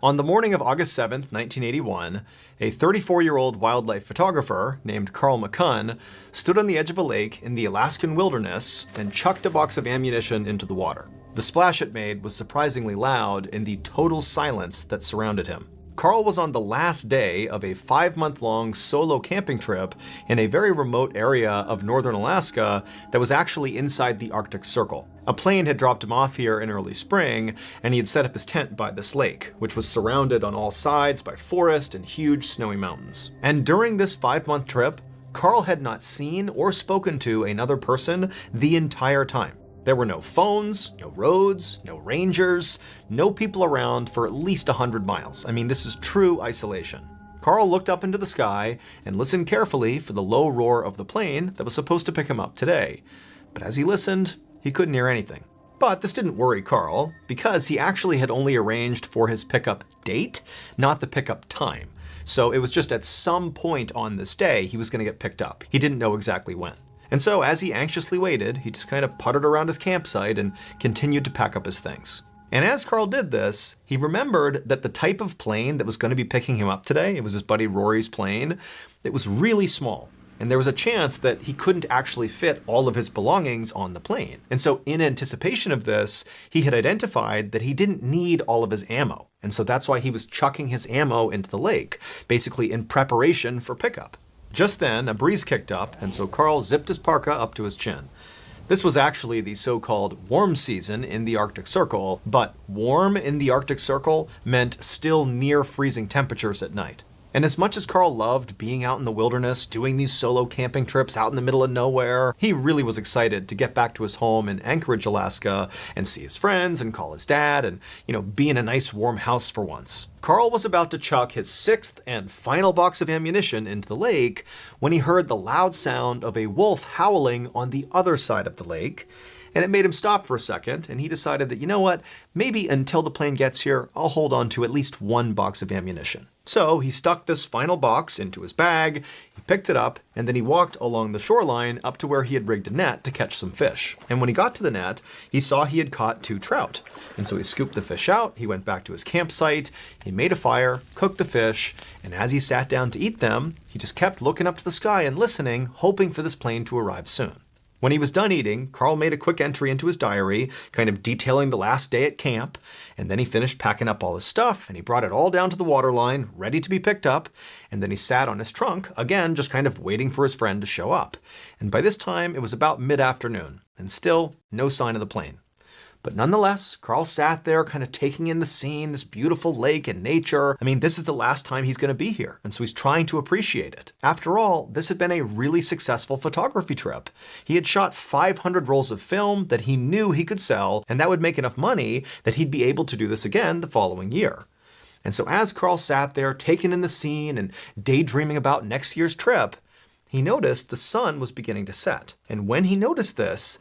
On the morning of August 7th, 1981, a 34-year-old wildlife photographer named Carl McCunn stood on the edge of a lake in the Alaskan wilderness and chucked a box of ammunition into the water. The splash it made was surprisingly loud in the total silence that surrounded him. Carl was on the last day of a 5-month-long solo camping trip in a very remote area of northern Alaska that was actually inside the Arctic Circle. A plane had dropped him off here in early spring, and he had set up his tent by this lake, which was surrounded on all sides by forest and huge snowy mountains. And during this 5-month trip, Carl had not seen or spoken to another person the entire time. There were no phones, no roads, no rangers, no people around for at least 100 miles. I mean, this is true isolation. Carl looked up into the sky and listened carefully for the low roar of the plane that was supposed to pick him up today. But as he listened, he couldn't hear anything. But this didn't worry Carl, because he actually had only arranged for his pickup date, not the pickup time. So it was just at some point on this day he was going to get picked up. He didn't know exactly when. And so as he anxiously waited, he just kind of puttered around his campsite and continued to pack up his things. And as Carl did this, he remembered that the type of plane that was going to be picking him up today, it was his buddy Rory's plane, it was really small. And there was a chance that he couldn't actually fit all of his belongings on the plane. And so in anticipation of this, he had identified that he didn't need all of his ammo. And so that's why he was chucking his ammo into the lake, basically in preparation for pickup. Just then, a breeze kicked up, and so Carl zipped his parka up to his chin. This was actually the so-called warm season in the Arctic Circle, but warm in the Arctic Circle meant still near freezing temperatures at night. And as much as Carl loved being out in the wilderness, doing these solo camping trips out in the middle of nowhere, he really was excited to get back to his home in Anchorage, Alaska, and see his friends and call his dad and, be in a nice warm house for once. Carl was about to chuck his 6th and final box of ammunition into the lake when he heard the loud sound of a wolf howling on the other side of the lake. And it made him stop for a second, and he decided that, maybe until the plane gets here, I'll hold on to at least 1 box of ammunition. So he stuck this final box into his bag, he picked it up, and then he walked along the shoreline up to where he had rigged a net to catch some fish. And when he got to the net, he saw he had caught 2 trout. And so he scooped the fish out, he went back to his campsite, he made a fire, cooked the fish, and as he sat down to eat them, he just kept looking up to the sky and listening, hoping for this plane to arrive soon. When he was done eating, Carl made a quick entry into his diary, kind of detailing the last day at camp, and then he finished packing up all his stuff, and he brought it all down to the waterline, ready to be picked up, and then he sat on his trunk, again, just kind of waiting for his friend to show up. And by this time, it was about mid-afternoon, and still no sign of the plane. But nonetheless, Carl sat there kind of taking in the scene, this beautiful lake and nature. I mean, this is the last time he's going to be here, and so he's trying to appreciate it. After all, this had been a really successful photography trip. He had shot 500 rolls of film that he knew he could sell, and that would make enough money that he'd be able to do this again the following year. And so as Carl sat there taking in the scene and daydreaming about next year's trip, he noticed the sun was beginning to set. And when he noticed this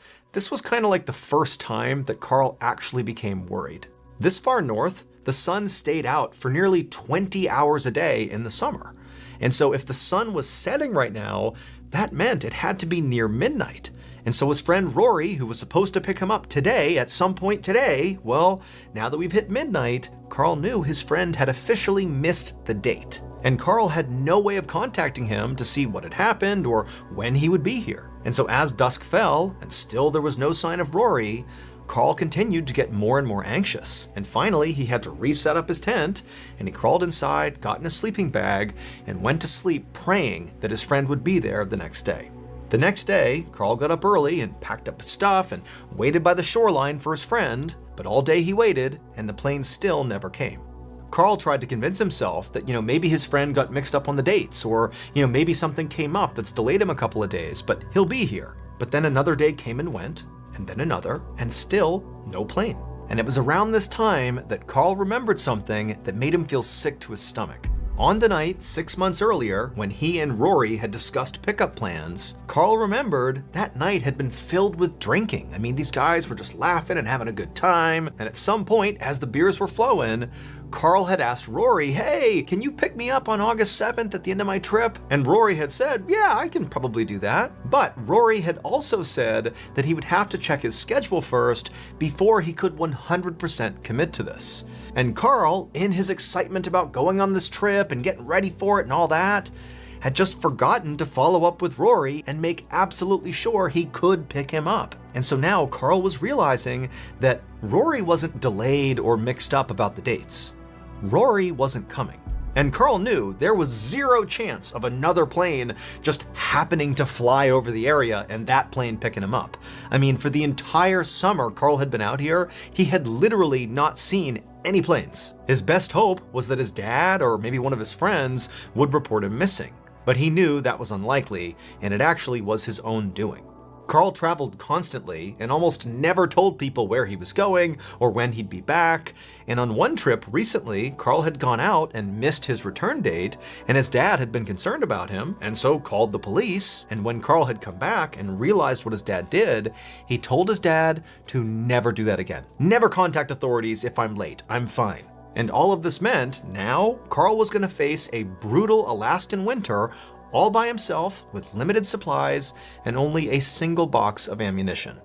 was kind of like the first time that Carl actually became worried. This far north, the sun stayed out for nearly 20 hours a day in the summer. And so if the sun was setting right now, that meant it had to be near midnight. And so his friend Rory, who was supposed to pick him up today, at some point today, well, now that we've hit midnight, Carl knew his friend had officially missed the date. And Carl had no way of contacting him to see what had happened or when he would be here. And so as dusk fell, and still there was no sign of Rory, Carl continued to get more and more anxious. And finally, he had to reset up his tent, and he crawled inside, got in a sleeping bag, and went to sleep praying that his friend would be there the next day. The next day, Carl got up early and packed up his stuff and waited by the shoreline for his friend, but all day he waited, and the plane still never came. Carl tried to convince himself that, maybe his friend got mixed up on the dates, or, maybe something came up that's delayed him a couple of days, but he'll be here. But then another day came and went, and then another, and still no plane. And it was around this time that Carl remembered something that made him feel sick to his stomach. On the night 6 months earlier, when he and Rory had discussed pickup plans, Carl remembered that night had been filled with drinking. I mean, these guys were just laughing and having a good time. And at some point, as the beers were flowing, Carl had asked Rory, "Hey, can you pick me up on August 7th at the end of my trip?" And Rory had said, "Yeah, I can probably do that." But Rory had also said that he would have to check his schedule first before he could 100% commit to this. And Carl, in his excitement about going on this trip and getting ready for it and all that, had just forgotten to follow up with Rory and make absolutely sure he could pick him up. And so now Carl was realizing that Rory wasn't delayed or mixed up about the dates. Rory wasn't coming. And Carl knew there was zero chance of another plane just happening to fly over the area and that plane picking him up. I mean, for the entire summer Carl had been out here, he had literally not seen any planes. His best hope was that his dad or maybe one of his friends would report him missing. But he knew that was unlikely, and it actually was his own doing. Carl traveled constantly and almost never told people where he was going or when he'd be back. And on one trip recently, Carl had gone out and missed his return date, and his dad had been concerned about him and so called the police. And when Carl had come back and realized what his dad did, he told his dad to never do that again. Never contact authorities if I'm late, I'm fine. And all of this meant now Carl was going to face a brutal Alaskan winter all by himself with limited supplies and only a single box of ammunition.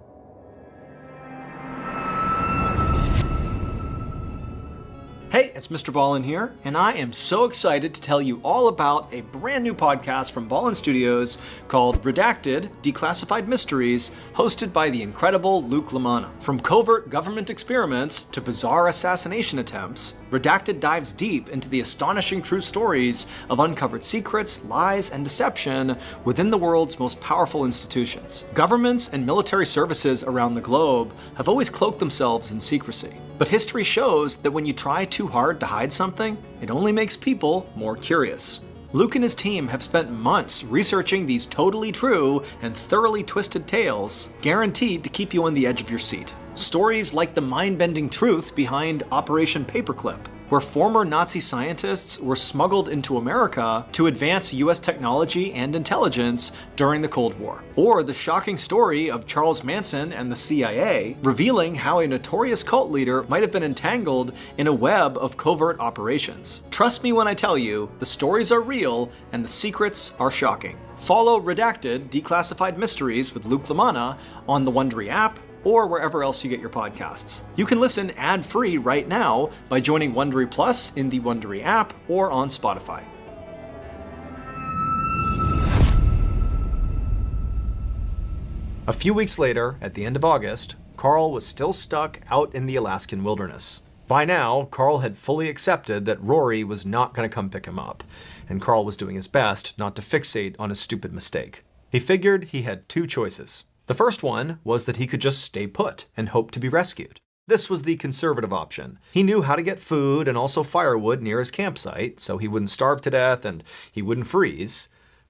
Hey, it's MrBallen here, and I am so excited to tell you all about a brand new podcast from Ballen Studios called Redacted, Declassified Mysteries, hosted by the incredible Luke LaManna. From covert government experiments to bizarre assassination attempts, Redacted dives deep into the astonishing true stories of uncovered secrets, lies, and deception within the world's most powerful institutions. Governments and military services around the globe have always cloaked themselves in secrecy. But history shows that when you try too hard to hide something, it only makes people more curious. Luke and his team have spent months researching these totally true and thoroughly twisted tales, guaranteed to keep you on the edge of your seat. Stories like the mind-bending truth behind Operation Paperclip, where former Nazi scientists were smuggled into America to advance US technology and intelligence during the Cold War. Or the shocking story of Charles Manson and the CIA, revealing how a notorious cult leader might have been entangled in a web of covert operations. Trust me when I tell you, the stories are real and the secrets are shocking. Follow Redacted, Declassified Mysteries with Luke LaManna on the Wondery app, or wherever else you get your podcasts. You can listen ad-free right now by joining Wondery Plus in the Wondery app or on Spotify. A few weeks later, at the end of August, Carl was still stuck out in the Alaskan wilderness. By now, Carl had fully accepted that Rory was not going to come pick him up, and Carl was doing his best not to fixate on his stupid mistake. He figured he had two choices. The first one was that he could just stay put and hope to be rescued. This was the conservative option. He knew how to get food and also firewood near his campsite, so he wouldn't starve to death and he wouldn't freeze.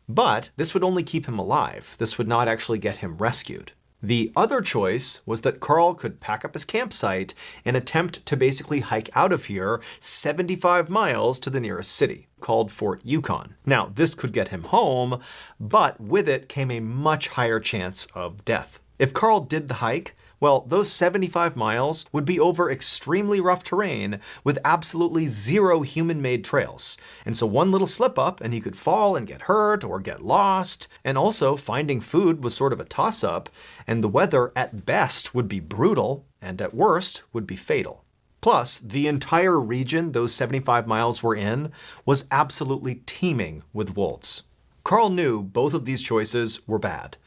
But this would only keep him alive. This would not actually get him rescued. The other choice was that Carl could pack up his campsite and attempt to basically hike out of here 75 miles to the nearest city, called Fort Yukon. Now, this could get him home, but with it came a much higher chance of death. If Carl did the hike, well, those 75 miles would be over extremely rough terrain with absolutely zero human-made trails. And so one little slip up and he could fall and get hurt or get lost. And also finding food was sort of a toss-up, and the weather at best would be brutal and at worst would be fatal. Plus, the entire region those 75 miles were in was absolutely teeming with wolves. Carl knew both of these choices were bad.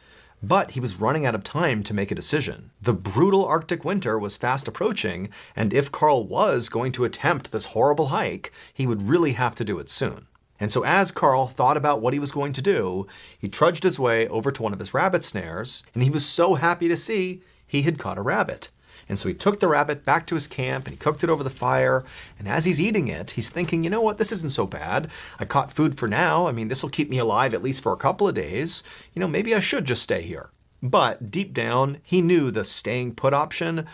But he was running out of time to make a decision. The brutal Arctic winter was fast approaching, and if Carl was going to attempt this horrible hike, he would really have to do it soon. And so as Carl thought about what he was going to do, he trudged his way over to one of his rabbit snares, and he was so happy to see he had caught a rabbit. And so he took the rabbit back to his camp and he cooked it over the fire. And as he's eating it, he's thinking, you know what, this isn't so bad. I caught food for now. I mean, this will keep me alive at least for a couple of days. You know, maybe I should just stay here. But deep down, he knew the staying put option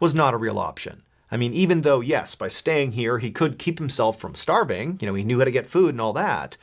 was not a real option. I mean, even though, yes, by staying here, he could keep himself from starving. You know, he knew how to get food and all that.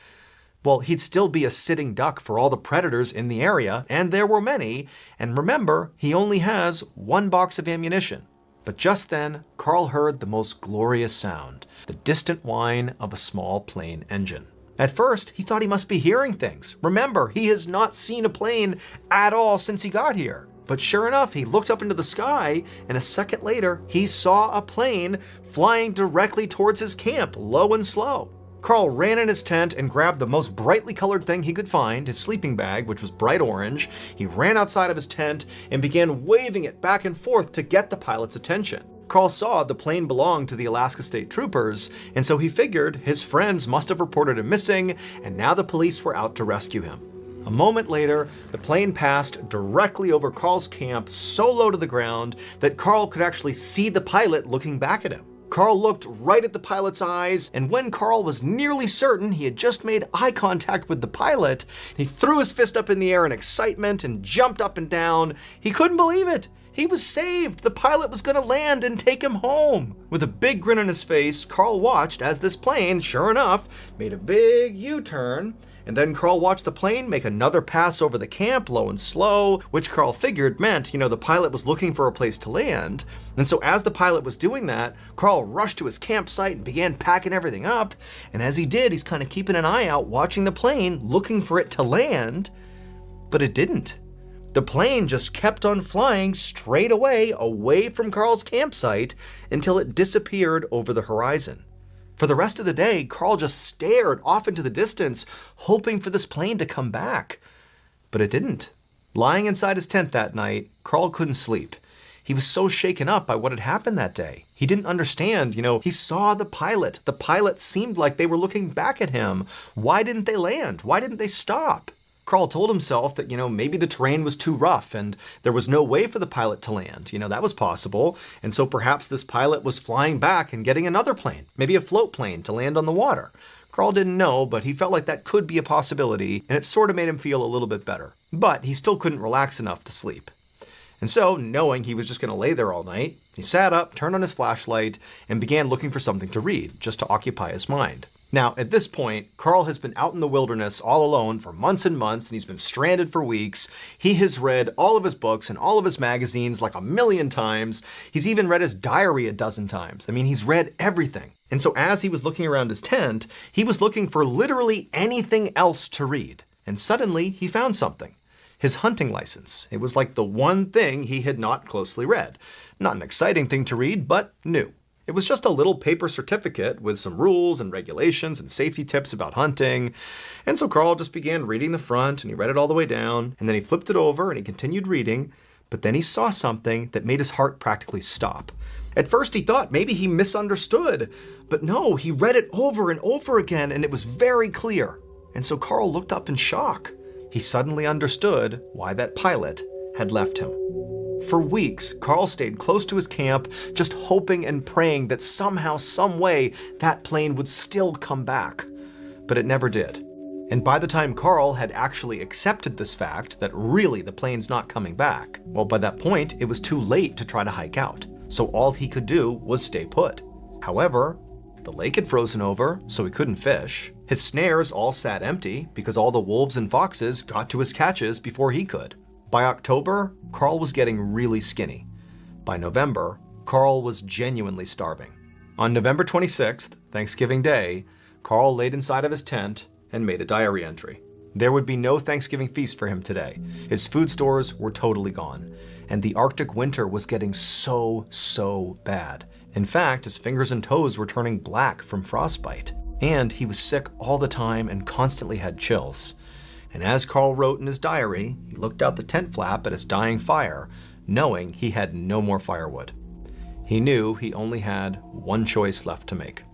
Well, he'd still be a sitting duck for all the predators in the area, and there were many, and remember, he only has one box of ammunition. But just then, Carl heard the most glorious sound, the distant whine of a small plane engine. At first, he thought he must be hearing things. Remember, he has not seen a plane at all since he got here. But sure enough, he looked up into the sky, and a second later, he saw a plane flying directly towards his camp, low and slow. Carl ran in his tent and grabbed the most brightly colored thing he could find, his sleeping bag, which was bright orange. He ran outside of his tent and began waving it back and forth to get the pilot's attention. Carl saw the plane belonged to the Alaska State Troopers, and so he figured his friends must have reported him missing, and now the police were out to rescue him. A moment later, the plane passed directly over Carl's camp, so low to the ground that Carl could actually see the pilot looking back at him. Carl looked right at the pilot's eyes, and when Carl was nearly certain he had just made eye contact with the pilot, he threw his fist up in the air in excitement and jumped up and down. He couldn't believe it. He was saved. The pilot was going to land and take him home. With a big grin on his face, Carl watched as this plane, sure enough, made a big U-turn. And then Carl watched the plane make another pass over the camp, low and slow, which Carl figured meant, the pilot was looking for a place to land. And so as the pilot was doing that, Carl rushed to his campsite and began packing everything up. And as he did, he's kind of keeping an eye out, watching the plane, looking for it to land. But it didn't. The plane just kept on flying straight away from Carl's campsite until it disappeared over the horizon. For the rest of the day, Carl just stared off into the distance, hoping for this plane to come back. But it didn't. Lying inside his tent that night, Carl couldn't sleep. He was so shaken up by what had happened that day. He didn't understand, he saw the pilot. The pilot seemed like they were looking back at him. Why didn't they land? Why didn't they stop? Carl told himself that, maybe the terrain was too rough and there was no way for the pilot to land. That was possible. And so perhaps this pilot was flying back and getting another plane, maybe a float plane to land on the water. Carl didn't know, but he felt like that could be a possibility, and it sort of made him feel a little bit better. But he still couldn't relax enough to sleep. And so, knowing he was just going to lay there all night, he sat up, turned on his flashlight, and began looking for something to read, just to occupy his mind. Now, at this point, Carl has been out in the wilderness all alone for months and months, and he's been stranded for weeks. He has read all of his books and all of his magazines like 1,000,000 times. He's even read his diary 12 times. I mean, he's read everything. And so as he was looking around his tent, he was looking for literally anything else to read. And suddenly, he found something. His hunting license. It was like the one thing he had not closely read. Not an exciting thing to read, but new. It was just a little paper certificate with some rules and regulations and safety tips about hunting. And so Carl just began reading the front, and he read it all the way down, and then he flipped it over and he continued reading, but then he saw something that made his heart practically stop. At first he thought maybe he misunderstood, but no, he read it over and over again, and it was very clear. And so Carl looked up in shock. He suddenly understood why that pilot had left him. For weeks, Carl stayed close to his camp, just hoping and praying that somehow, some way, that plane would still come back. But it never did. And by the time Carl had actually accepted this fact, that really the plane's not coming back, well, by that point, it was too late to try to hike out. So all he could do was stay put. However, the lake had frozen over, so he couldn't fish. His snares all sat empty because all the wolves and foxes got to his catches before he could. By October, Carl was getting really skinny. By November, Carl was genuinely starving. On November 26th, Thanksgiving Day, Carl laid inside of his tent and made a diary entry. There would be no Thanksgiving feast for him today. His food stores were totally gone, and the Arctic winter was getting so bad. In fact, his fingers and toes were turning black from frostbite, and he was sick all the time and constantly had chills. And as Carl wrote in his diary, he looked out the tent flap at his dying fire, knowing he had no more firewood. He knew he only had one choice left to make.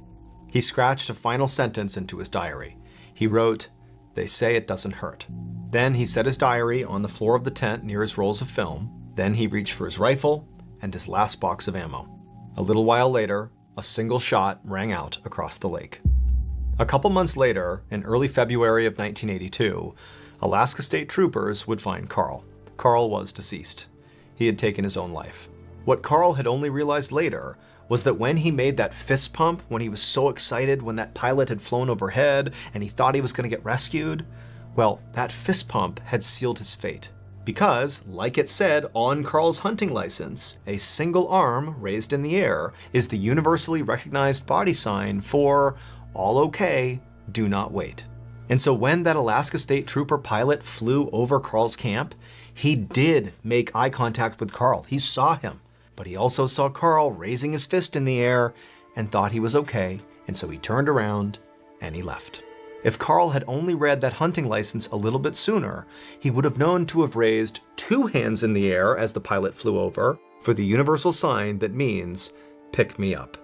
He scratched a final sentence into his diary. He wrote, "They say it doesn't hurt." Then he set his diary on the floor of the tent near his rolls of film. Then he reached for his rifle and his last box of ammo. A little while later, a single shot rang out across the lake. A couple months later, in early February of 1982, Alaska State Troopers would find Carl. Carl was deceased. He had taken his own life. What Carl had only realized later was that when he made that fist pump, when he was so excited when that pilot had flown overhead and he thought he was going to get rescued, well, that fist pump had sealed his fate. Because, like it said on Carl's hunting license, a single arm raised in the air is the universally recognized body sign for all okay, do not wait. And so when that Alaska State Trooper pilot flew over Carl's camp, he did make eye contact with Carl. He saw him, but he also saw Carl raising his fist in the air and thought he was okay, and so he turned around and he left. If Carl had only read that hunting license a little bit sooner, he would have known to have raised 2 hands in the air as the pilot flew over for the universal sign that means, pick me up.